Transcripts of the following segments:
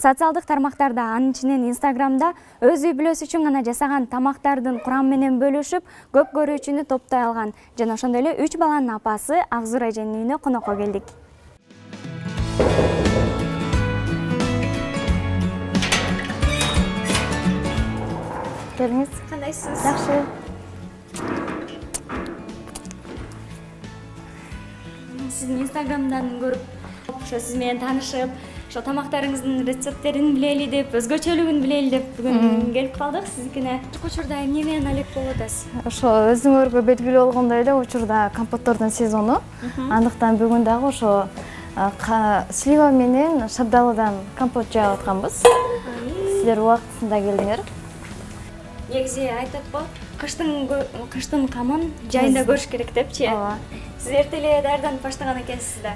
Социалдык тармактарда, анын ичинен Инстаграмда өз үй бүлөсү үчүн гана жасаган тамактардын курамы менен бөлүшүп, көп көрүүчүнү топтой алган жана ошондой эле 3 баланын апасы Акзура эженин үйүнө конокко келдик. Келиңиз. Кандайсыз? Жакшы. Сиздин Инстаграмдан көрүп, ошо сиз менен таанышып, ошо тамактарыңыздын рецепттерин билели деп, өзгөчөлүгүн билели деп бүгүн келип калдык сиздикине. Учурда эмне менен алек болуп атасыз? Ошо өзүңөргө белгилүү болгондой эле учурда компоттордун сезону. Андыктан бүгүн дагы ошо слива менен шабдалыдан компот жаап атканбыз. Силер убактысында келдиңер. Негизи айтат го, кыштын камын жайында көрүш керек депчи. Ооба. Сиз эрте эле даярданып баштаган экенсиз да.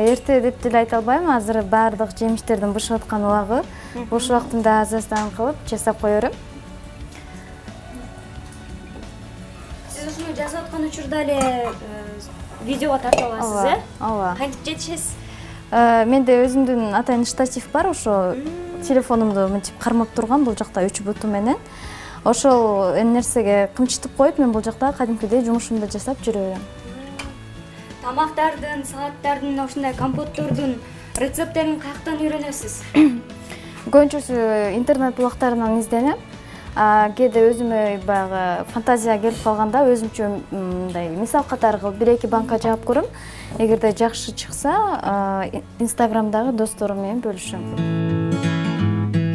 Эрте деп деле айта албайм, азыр баардык жемиштердин бышып аткан убагы. Бош убактымда аз-аздан кылып жасап кое берем. Сиз ушуну жазып аткан учурда эле видеого тартып аласыз, э? Ооба. Кантип жетишесиз? Менде өзүмдүн атайын штатив бар, ошо телефонумду мынтип кармап турган бул жакта 3 буту менен. Ошол нерсеге кымчытып коюп, мен бул жакта кадимкидей жумушумду жасап жүрө берем. Тамактардын, салаттардын, ошондой компоттордун рецепттерин каяктан үйрөнөсүз? Көбүнчөсү интернет булактарынан изденем. Кээде өзүмө баягы фантазия келип калганда өзүмчө мындай мисал катары кылып 1-2 банка жаап көрөм. Эгерде жакшы чыкса, Инстаграмдагы досторум менен бөлүшөм.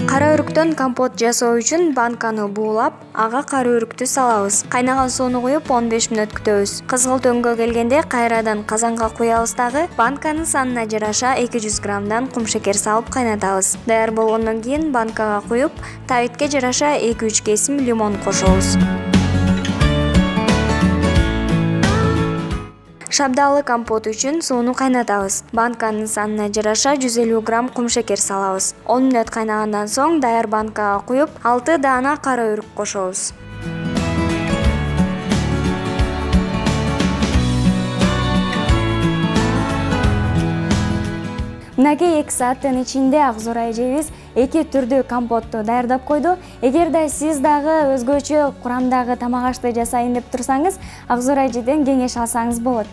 Кара өрүктөн компот жасоо үчүн банканы буулап, ага кара өрүктү салабыз. Кайнаган сууну куюп 15 мүнөт күтөбүз. Кызгылт өңгө келгенде кайрадан казанга куябыз дагы. Банканын санына жараша 200 граммдан кумшекер салып кайнатабыз. Даяр болгондон кийин банкага куюп, табитке жараша 2-3 кесим лимон кошобуз. Шабдалы компот үчүн сууну кайнатабыз. Банканын санына жараша 150 грамм кумшекер салабыз. 10 мүнөт кайнагандан соң даяр банкага куюп, 6 даана кара өрүк кошобуз. Мынакей 2 сааттын ичинде Акзура эжебиз 2 түрдүү компотту даярдап койду. Эгерде сиз дагы өзгөчө курамдагы тамак ашты жасайын деп турсаңыз, Акзура эжеден кеңеш алсаңыз болот.